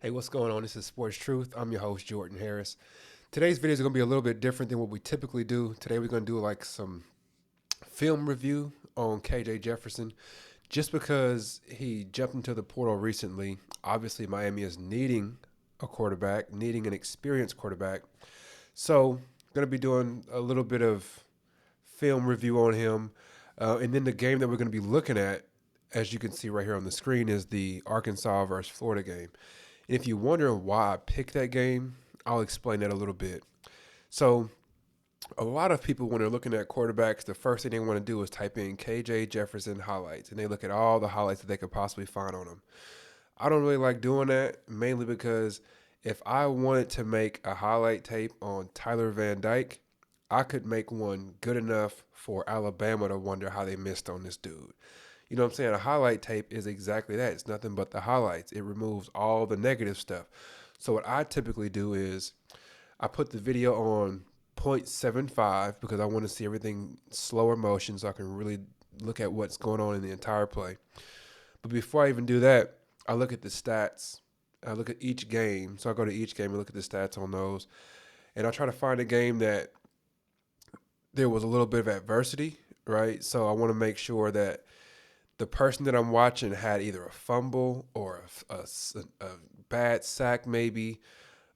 Hey, what's going on? This is Sports Truth. I'm your host, Jordan Harris. Today's video is going to be a little bit different than what we typically do. Today, we're going to do like some film review on KJ Jefferson. Just because he jumped into the portal recently, obviously, Miami is needing a quarterback, needing an experienced quarterback. So, going to be doing a little bit of film review on him. And then the game that we're going to be looking at, as you can see right here on the screen, is the Arkansas versus Florida game. And if you wonder why I picked that game, I'll explain that a little bit. So, a lot of people, when they're looking at quarterbacks, the first thing they want to do is type in KJ Jefferson highlights, and they look at all the highlights that they could possibly find on him. I don't really like doing that, mainly because if I wanted to make a highlight tape on Tyler Van Dyke, I could make one good enough for Alabama to wonder how they missed on this dude. You know what I'm saying? A highlight tape is exactly that. It's nothing but the highlights. It removes all the negative stuff. So what I typically do is I put the video on 0.75 because I want to see everything slower motion so I can really look at what's going on in the entire play. But before I even do that, I look at the stats. I look at each game. So I go to each game and look at the stats on those. And I try to find a game that there was a little bit of adversity, right? So I want to make sure that the person that I'm watching had either a fumble or a bad sack, maybe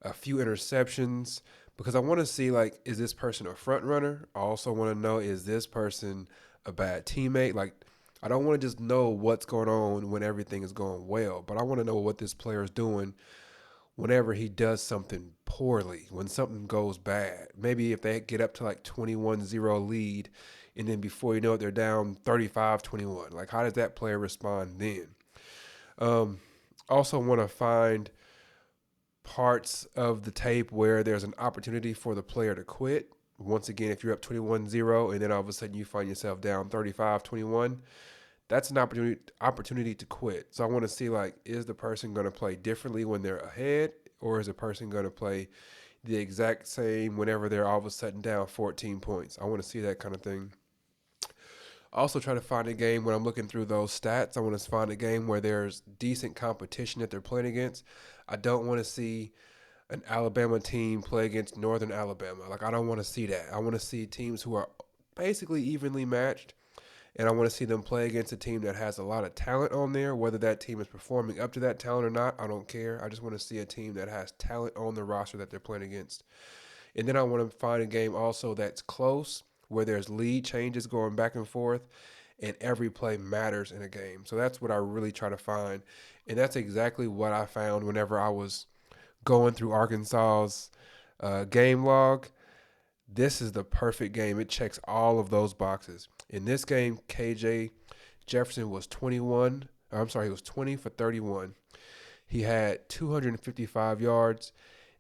a few interceptions, because I want to see, like, is this person a front runner? I also want to know, is this person a bad teammate? Like, I don't want to just know what's going on when everything is going well, but I want to know what this player is doing whenever he does something poorly, when something goes bad. Maybe if they get up to like 21-0 lead, and then before you know it, they're down 35-21. Like, how does that player respond then? Um, Also want to find parts of the tape where there's an opportunity for the player to quit. Once again, if you're up 21-0 and then all of a sudden you find yourself down 35-21, that's an opportunity to quit. So I want to see, like, is the person going to play differently when they're ahead, or is the person going to play the exact same whenever they're all of a sudden down 14 points? I want to see that kind of thing. I also try to find a game when I'm looking through those stats. I want to find a game where there's decent competition that they're playing against. I don't want to see an Alabama team play against Northern Alabama. Like, I don't want to see that. I want to see teams who are basically evenly matched, and I want to see them play against a team that has a lot of talent on there. Whether that team is performing up to that talent or not, I don't care. I just want to see a team that has talent on the roster that they're playing against. And then I want to find a game also that's close, where there's lead changes going back and forth, and every play matters in a game. So that's what I really try to find. And that's exactly what I found whenever I was going through Arkansas's game log. This is the perfect game. It checks all of those boxes. In this game, KJ Jefferson was 21. I'm sorry, he was 20 for 31. He had 255 yards.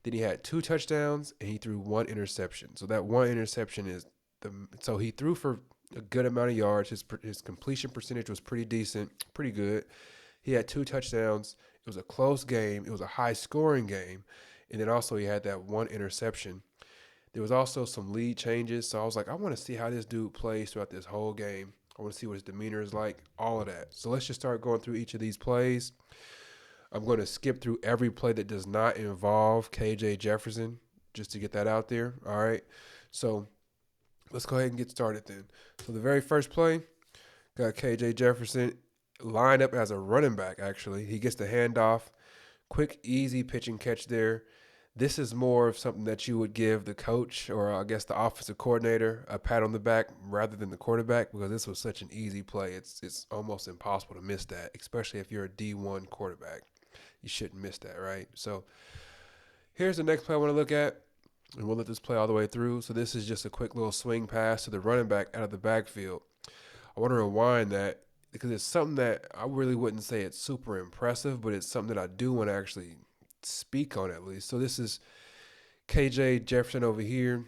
Then he had two touchdowns and he threw one interception. So that one interception is so he threw for a good amount of yards. His completion percentage was pretty decent, pretty good. He had two touchdowns. It was a close game. It was a high scoring game. And then also he had that one interception. There was also some lead changes. So I was like, I want to see how this dude plays throughout this whole game. I want to see what his demeanor is like, all of that. So let's just start going through each of these plays. I'm going to skip through every play that does not involve KJ Jefferson just to get that out there. All right. So let's go ahead and get started then. So the very first play got KJ Jefferson lined up as a running back, actually. He gets the handoff. Quick, easy pitch and catch there. This is more of something that you would give the coach, or I guess the offensive coordinator, a pat on the back rather than the quarterback, because this was such an easy play. It's almost impossible to miss that, especially if you're a D1 quarterback. You shouldn't miss that, right? So here's the next play I want to look at, and we'll let this play all the way through. So this is just a quick little swing pass to the running back out of the backfield. I want to rewind that because it's something that I really wouldn't say it's super impressive, but it's something that I do want to actually speak on at least. So this is KJ Jefferson over here.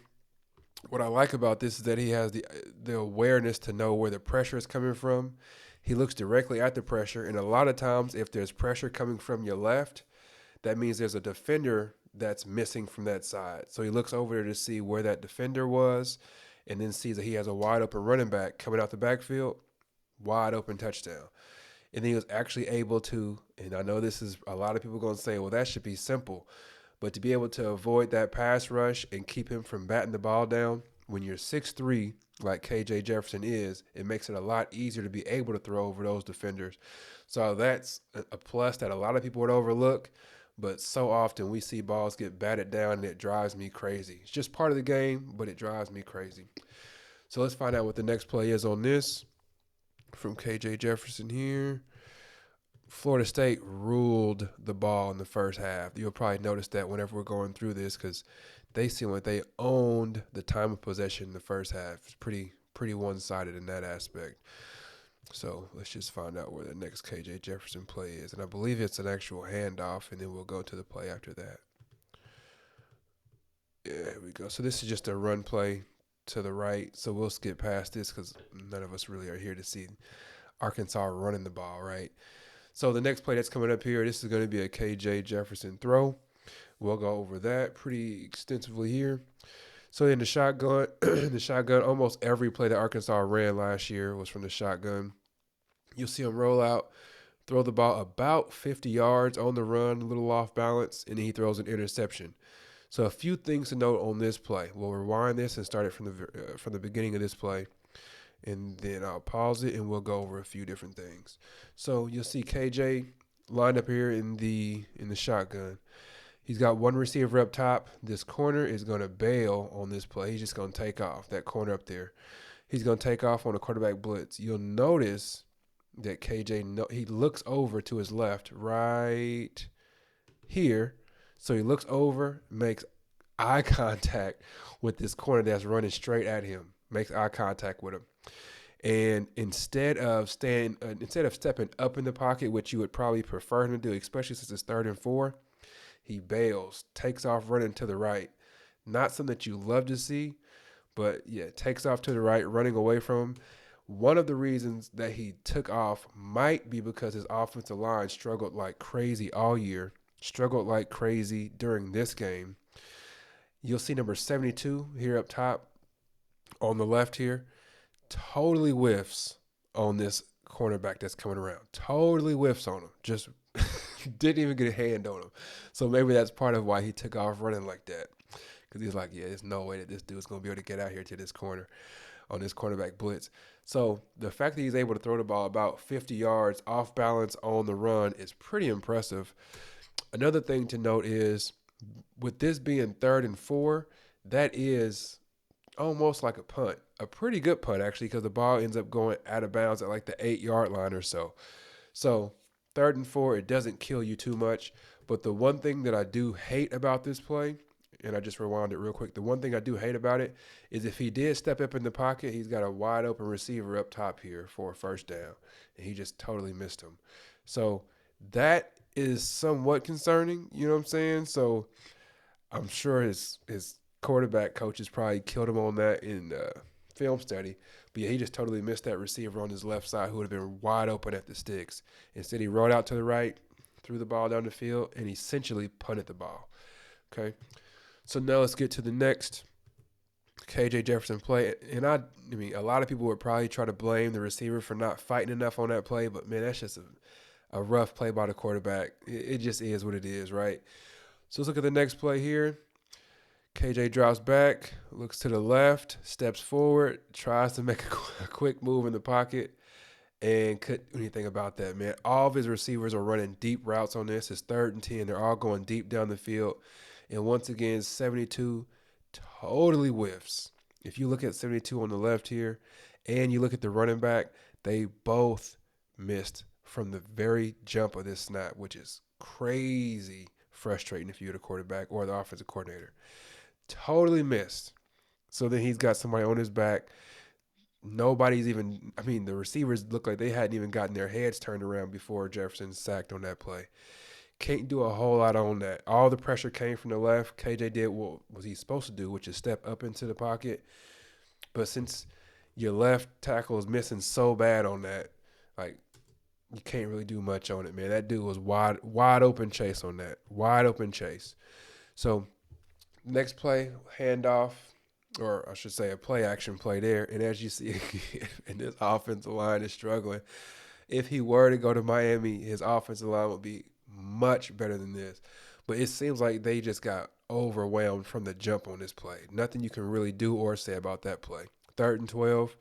What I like about this is that he has the awareness to know where the pressure is coming from. He looks directly at the pressure, and a lot of times if there's pressure coming from your left, that means there's a defender that's missing from that side. So he looks over there to see where that defender was, and then sees that he has a wide open running back coming out the backfield, wide open touchdown. And then he was actually able to, and I know this is a lot of people going to say, well, that should be simple. But to be able to avoid that pass rush and keep him from batting the ball down, when you're 6'3", like KJ Jefferson is, it makes it a lot easier to be able to throw over those defenders. So that's a plus that a lot of people would overlook. But so often we see balls get batted down and it drives me crazy. It's just part of the game, but it drives me crazy. So let's find out what the next play is on this from KJ Jefferson here. Florida State ruled the ball in the first half. You'll probably notice that whenever we're going through this because they seem like they owned the time of possession in the first half. It's pretty one-sided in that aspect. So let's just find out where the next KJ Jefferson play is. And I believe it's an actual handoff, and then we'll go to the play after that. Yeah, here we go. So this is just a run play to the right. So we'll skip past this because none of us really are here to see Arkansas running the ball, right? So the next play that's coming up here, this is going to be a KJ Jefferson throw. We'll go over that pretty extensively here. So in the shotgun, almost every play that Arkansas ran last year was from the shotgun. You'll see him roll out, throw the ball about 50 yards on the run, a little off balance, and then he throws an interception. So a few things to note on this play. We'll rewind this and start it from the beginning of this play, and then I'll pause it and we'll go over a few different things. So you'll see KJ lined up here in the shotgun. He's got one receiver up top. This corner is going to bail on this play. He's just going to take off, that corner up there. He's going to take off on a quarterback blitz. You'll notice that KJ, he looks over to his left right here. So he looks over, makes eye contact with this corner that's running straight at him, makes eye contact with him. And instead of stepping up in the pocket, which you would probably prefer him to do, especially since it's 3rd and 4, he bails, takes off running to the right. Not something that you love to see, but yeah, takes off to the right, running away from him. One of the reasons that he took off might be because his offensive line struggled like crazy all year, struggled like crazy during this game. You'll see number 72 here up top on the left here. Totally whiffs on this cornerback that's coming around. Totally whiffs on him. Just didn't even get a hand on him. So maybe that's part of why he took off running like that. Because he's like, yeah, there's no way that this dude's going to be able to get out here to this corner on this cornerback blitz. So the fact that he's able to throw the ball about 50 yards off balance on the run is pretty impressive. Another thing to note is with this being 3rd and 4, that is almost like a punt. A pretty good punt, actually, because the ball ends up going out of bounds at like the 8-yard line or so. So 3rd and 4, it doesn't kill you too much. But the one thing that I do hate about this play, and I just rewound it real quick, the one thing I do hate about it is if he did step up in the pocket, he's got a wide open receiver up top here for a first down. And he just totally missed him. So that is somewhat concerning, you know what I'm saying? So I'm sure his quarterback coaches probably killed him on that in film study. But yeah, he just totally missed that receiver on his left side who would have been wide open at the sticks. Instead, he rolled out to the right, threw the ball down the field, and essentially punted the ball. Okay, so now let's get to the next KJ Jefferson play. And I mean, a lot of people would probably try to blame the receiver for not fighting enough on that play, but man, that's just a rough play by the quarterback. It just is what it is, right? So let's look at the next play here. KJ drops back, looks to the left, steps forward, tries to make a quick move in the pocket, and couldn't do anything about that, man. All of his receivers are running deep routes on this. It's 3rd and 10. They're all going deep down the field. And once again, 72 totally whiffs. If you look at 72 on the left here and you look at the running back, they both missed from the very jump of this snap, which is crazy frustrating if you're the quarterback or the offensive coordinator. Totally missed. So then he's got somebody on his back. Nobody's even, I mean, the receivers look like they hadn't even gotten their heads turned around before Jefferson sacked on that play. Can't do a whole lot on that. All the pressure came from the left. KJ did what was he supposed to do, which is step up into the pocket. But since your left tackle is missing so bad on that, like, you can't really do much on it, man. That dude was wide open chase on that. Wide open chase. So next play, handoff, or I should say a play action play there. And as you see, and this offensive line is struggling. If he were to go to Miami, his offensive line would be much better than this. But it seems like they just got overwhelmed from the jump on this play. Nothing you can really do or say about that play. 3rd and 12.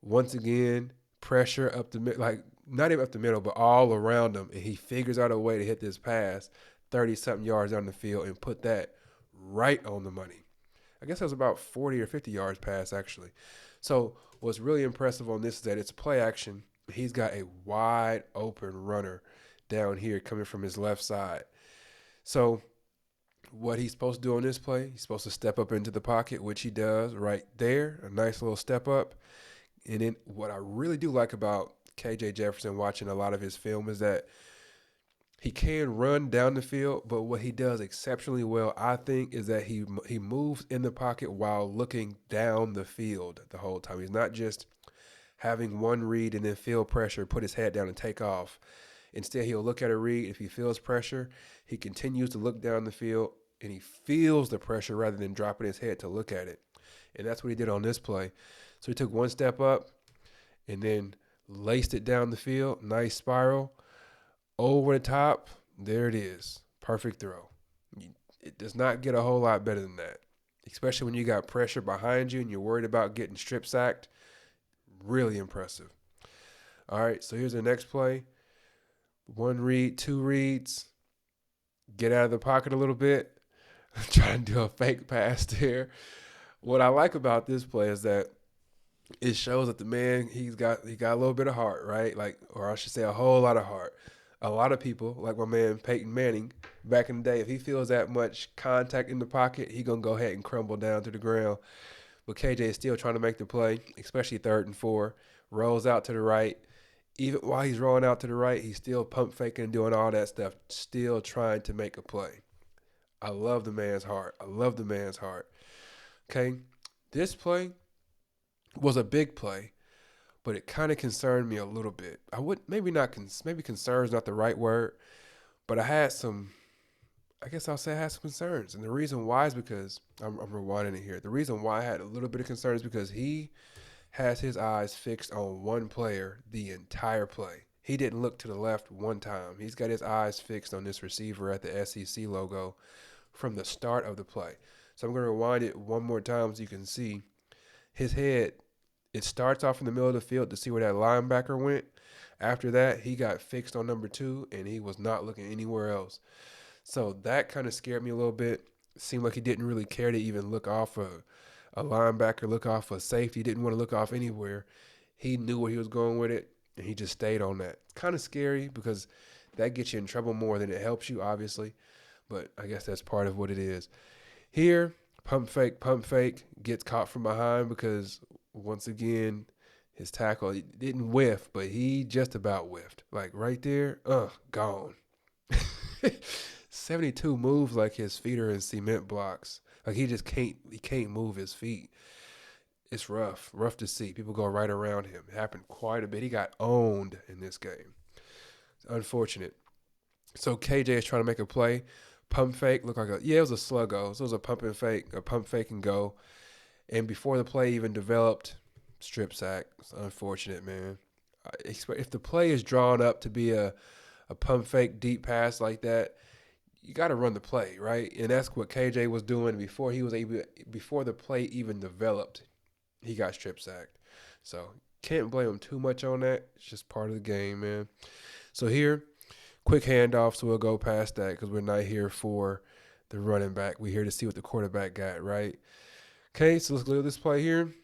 Once again, pressure up the mid, like not even up the middle, but all around him, and he figures out a way to hit this pass 30-something yards down the field and put that right on the money. I guess it was about 40 or 50 yards pass, actually. So what's really impressive on this is that it's play action. He's got a wide open runner down here coming from his left side. So what he's supposed to do on this play, he's supposed to step up into the pocket, which he does right there, a nice little step up. And then what I really do like about KJ Jefferson watching a lot of his film is that he can run down the field, but what he does exceptionally well, I think, is that he moves in the pocket while looking down the field the whole time. He's not just having one read and then feel pressure, put his head down and take off. Instead, he'll look at a read. If he feels pressure, he continues to look down the field, and he feels the pressure rather than dropping his head to look at it. And that's what he did on this play. So he took one step up and then laced it down the field. Nice spiral. Over the top. There it is. Perfect throw. It does not get a whole lot better than that, especially when you got pressure behind you and you're worried about getting strip sacked. Really impressive. All right, so here's the next play. One read, two reads. Get out of the pocket a little bit. Trying to do a fake pass there. What I like about this play is that it shows that the man, he got a little bit of heart, right? Like, or I should say a whole lot of heart. A lot of people, like my man Peyton Manning, back in the day, if he feels that much contact in the pocket, he going to go ahead and crumble down to the ground. But KJ is still trying to make the play, especially 3rd and 4. Rolls out to the right. Even while he's rolling out to the right, he's still pump faking and doing all that stuff, still trying to make a play. I love the man's heart. I love the man's heart. Okay, this play was a big play, but it kind of concerned me a little bit. I would maybe not maybe concern is not the right word, but I had some. I guess I'll say I had some concerns, and the reason why is because I'm rewinding it here. The reason why I had a little bit of concern is because he has his eyes fixed on one player the entire play. He didn't look to the left one time. He's got his eyes fixed on this receiver at the SEC logo from the start of the play. So I'm going to rewind it one more time so you can see his head. It starts off in the middle of the field to see where that linebacker went. After that, he got fixed on number 2, and he was not looking anywhere else. So that kind of scared me a little bit. It seemed like he didn't really care to even look off a linebacker, look off a safety. He didn't want to look off anywhere. He knew where he was going with it, and he just stayed on that. Kind of scary because that gets you in trouble more than it helps you, obviously. But I guess that's part of what it is. Here, pump fake, gets caught from behind because, once again, his tackle didn't whiff, but he just about whiffed. Like right there, gone. 72 moves like his feet are in cement blocks. Like he can't move his feet. It's rough to see. People go right around him. It happened quite a bit. He got owned in this game. It's unfortunate. So KJ is trying to make a play. Pump fake, looked like it was a sluggo. So it was a pump fake and go. And before the play even developed, strip sack. It's unfortunate, man. If the play is drawn up to be a pump fake deep pass like that, you got to run the play, right? And that's what KJ was doing before the play even developed. He got strip sacked. So can't blame him too much on that. It's just part of the game, man. So here, quick handoff, so we'll go past that because we're not here for the running back. We're here to see what the quarterback got, right? Okay, so let's look at this play here.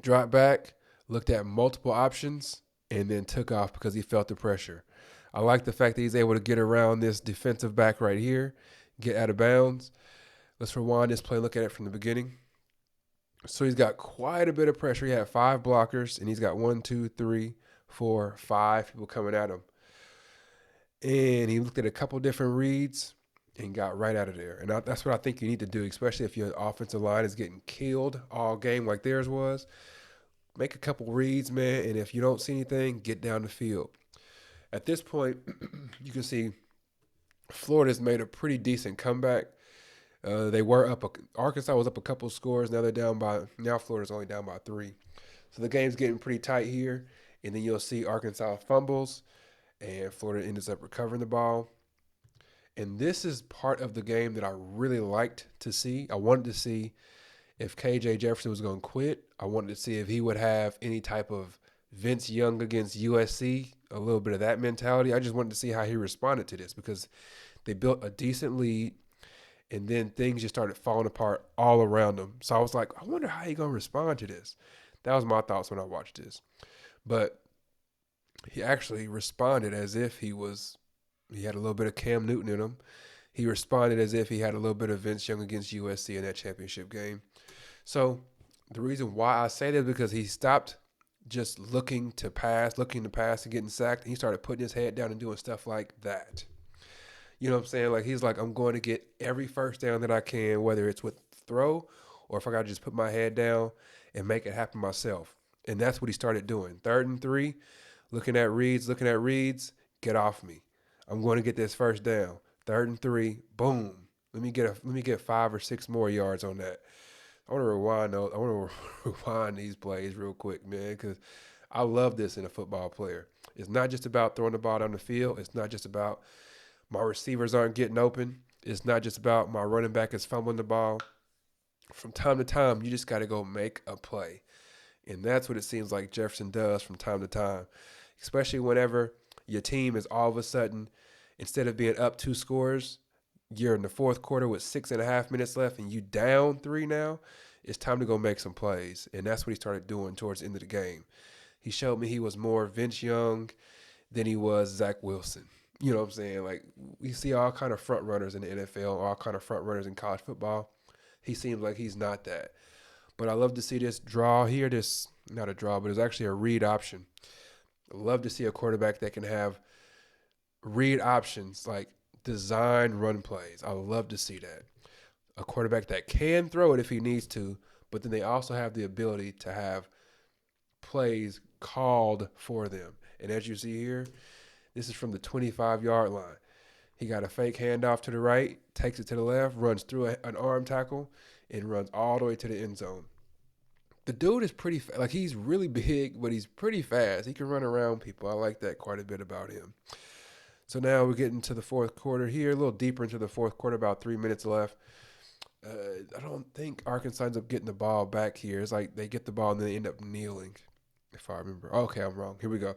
Drop back, looked at multiple options, and then took off because he felt the pressure. I like the fact that he's able to get around this defensive back right here, get out of bounds. Let's rewind this play, look at it from the beginning. So he's got quite a bit of pressure. He had 5 blockers, and he's got 1, 2, 3, 4, 5 people coming at him. And he looked at a couple different reads and got right out of there. And that's what I think you need to do, especially if your offensive line is getting killed all game like theirs was. Make a couple reads, man, and if you don't see anything, get down the field. At this point, you can see Florida's made a pretty decent comeback. They were up. Arkansas was up a couple scores. Now Florida's only down by 3. So the game's getting pretty tight here. And then you'll see Arkansas fumbles, and Florida ends up recovering the ball. And this is part of the game that I really liked to see. I wanted to see if KJ Jefferson was going to quit. I wanted to see if he would have any type of Vince Young against USC, a little bit of that mentality. I just wanted to see how he responded to this because they built a decent lead, and then things just started falling apart all around him. So I was like, I wonder how he's going to respond to this. That was my thoughts when I watched this. But he actually responded as if he had a little bit of Cam Newton in him. He responded as if he had a little bit of Vince Young against USC in that championship game. So the reason why I say that is because he stopped just looking to pass and getting sacked. And he started putting his head down and doing stuff like that. You know what I'm saying? Like he's like, I'm going to get every first down that I can, whether it's with throw or if I got to just put my head down and make it happen myself. And that's what he started doing. 3rd and 3, looking at reads, get off me. I'm going to get this first down. 3rd and 3, boom. Let me get 5 or 6 more yards on that. I want to rewind these plays real quick, man, because I love this in a football player. It's not just about throwing the ball down the field. It's not just about my receivers aren't getting open. It's not just about my running back is fumbling the ball. From time to time, you just got to go make a play. And that's what it seems like Jefferson does from time to time, especially whenever your team is all of a sudden, instead of being up 2 scores, you're in the 4th quarter with 6.5 minutes left and you down 3 now. It's time to go make some plays. And that's what he started doing towards the end of the game. He showed me he was more Vince Young than he was Zach Wilson. You know what I'm saying? Like, we see all kind of front runners in the NFL, all kind of front runners in college football. He seems like he's not that. But I love to see this draw here. This, not a draw, but it's actually a read option. I love to see a quarterback that can have read options, like design run plays. I love to see that. A quarterback that can throw it if he needs to, but then they also have the ability to have plays called for them. And as you see here, this is from the 25-yard line. He got a fake handoff to the right, takes it to the left, runs through an arm tackle, and runs all the way to the end zone. The dude is pretty like he's really big, but he's pretty fast. He can run around people. I like that quite a bit about him. So now we're getting to the 4th quarter here, a little deeper into the 4th quarter, about 3 minutes left. I don't think Arkansas ends up getting the ball back here. It's like they get the ball and then they end up kneeling, if I remember. Okay, I'm wrong. Here we go.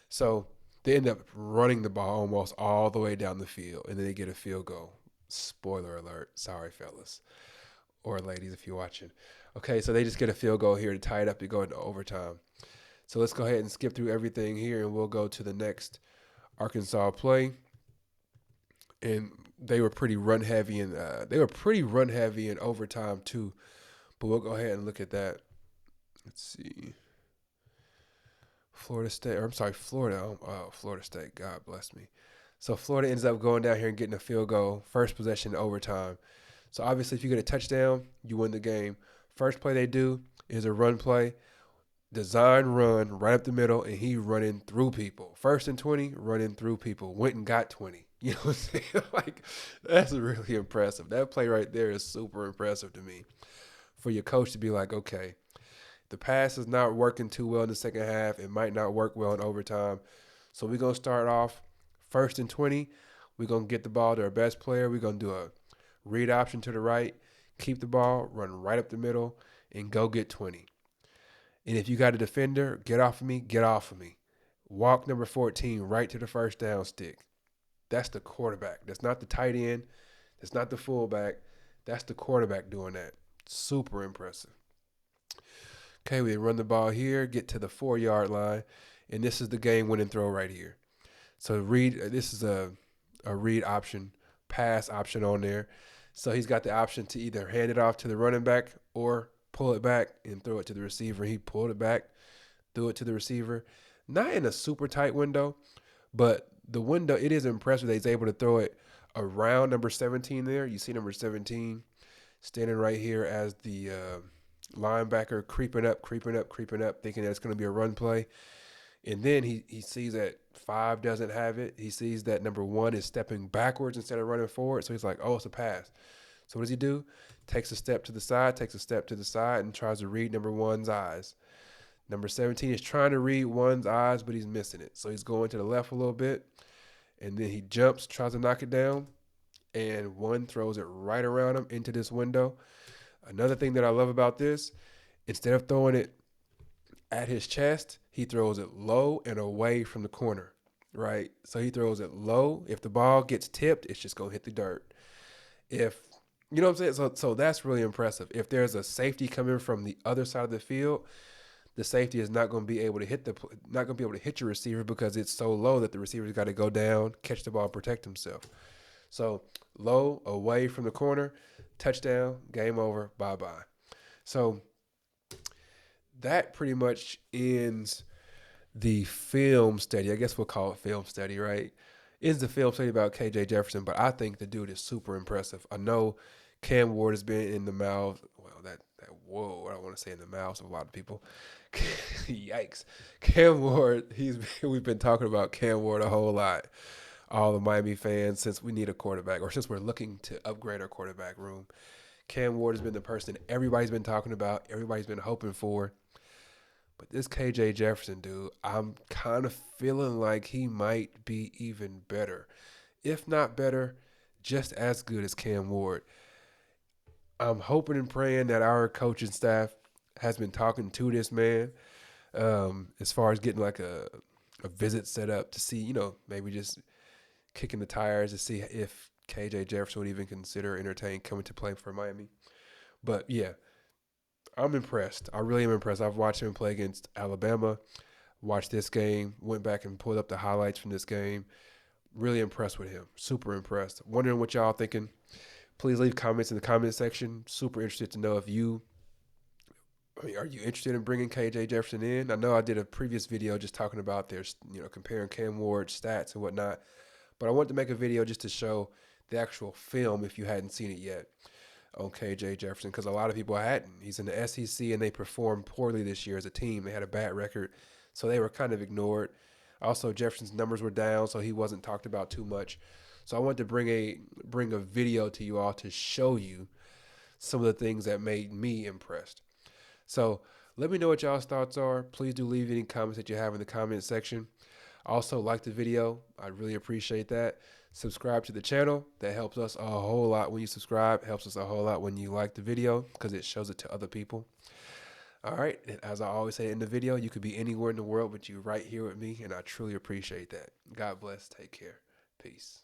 So they end up running the ball almost all the way down the field, and then they get a field goal. Spoiler alert. Sorry, fellas. Or ladies, if you're watching. Okay, so they just get a field goal here to tie it up to go into overtime. So let's go ahead and skip through everything here, and we'll go to the next Arkansas play. And they were pretty run heavy, and in overtime too. But we'll go ahead and look at that. Let's see. Florida State. Florida State. God bless me. So Florida ends up going down here and getting a field goal. First possession in overtime. So obviously, if you get a touchdown, you win the game. First play they do is a run play. Design run right up the middle, and he running through people. 1st and 20, running through people. Went and got 20. You know what I'm saying? Like, that's really impressive. That play right there is super impressive to me. For your coach to be like, okay, the pass is not working too well in the second half. It might not work well in overtime. So we're going to start off 1st and 20. We're going to get the ball to our best player. We're going to do a read option to the right, keep the ball, run right up the middle, and go get 20. And if you got a defender, get off of me. Walk number 14 right to the first down stick. That's the quarterback. That's not the tight end. That's not the fullback. That's the quarterback doing that. Super impressive. Okay, we run the ball here, get to the 4-yard line, and this is the game-winning throw right here. So this is a read option, pass option on there. So he's got the option to either hand it off to the running back or pull it back and throw it to the receiver. He pulled it back, threw it to the receiver. Not in a super tight window, but the window, it is impressive that he's able to throw it around number 17 there. You see number 17 standing right here as the linebacker creeping up, thinking that it's going to be a run play. And then he sees that 5 doesn't have it. He sees that number 1 is stepping backwards instead of running forward. So he's like, oh, it's a pass. So what does he do? Takes a step to the side, and tries to read number 1's eyes. Number 17 is trying to read one's eyes, but he's missing it. So he's going to the left a little bit, and then he jumps, tries to knock it down, and one throws it right around him into this window. Another thing that I love about this, instead of throwing it at his chest, he throws it low and away from the corner, right? So he throws it low. If the ball gets tipped, it's just going to hit the dirt. If you know what I'm saying? So that's really impressive. If there's a safety coming from the other side of the field, the safety is not going to be able to hit your receiver because it's so low that the receiver's got to go down, catch the ball, protect himself. So low, away from the corner, touchdown, game over, bye bye. So that pretty much ends the film study. I guess we'll call it film study, right? Ends the film study about KJ Jefferson, but I think the dude is super impressive. I know Cam Ward has been in the mouth. Well, whoa, I don't want to say in the mouths of a lot of people. Yikes. Cam Ward, we've been talking about Cam Ward a whole lot. All the Miami fans, since we need a quarterback, or since we're looking to upgrade our quarterback room. Cam Ward has been the person everybody's been talking about, everybody's been hoping for. But this KJ Jefferson dude, I'm kind of feeling like he might be even better. If not better, just as good as Cam Ward. I'm hoping and praying that our coaching staff has been talking to this man as far as getting like a visit set up to see, maybe just kicking the tires to see if KJ Jefferson would even consider entertain coming to play for Miami. But yeah, I'm impressed. I really am impressed. I've watched him play against Alabama, watched this game, went back and pulled up the highlights from this game. Really impressed with him. Super impressed. Wondering what y'all thinking. Please leave comments in the comment section. Super interested to know if are you interested in bringing KJ Jefferson in? I know I did a previous video just talking about comparing Cam Ward's stats and whatnot, but I wanted to make a video just to show the actual film if you hadn't seen it yet on KJ Jefferson, because a lot of people hadn't. He's in the SEC and they performed poorly this year as a team. They had a bad record, so they were kind of ignored. Also, Jefferson's numbers were down, so he wasn't talked about too much. So I wanted to bring a video to you all to show you some of the things that made me impressed. So let me know what y'all's thoughts are. Please do leave any comments that you have in the comment section. Also, like the video. I really appreciate that. Subscribe to the channel. That helps us a whole lot when you subscribe. Helps us a whole lot when you like the video because it shows it to other people. All right. And as I always say in the video, you could be anywhere in the world, but you're right here with me, and I truly appreciate that. God bless. Take care. Peace.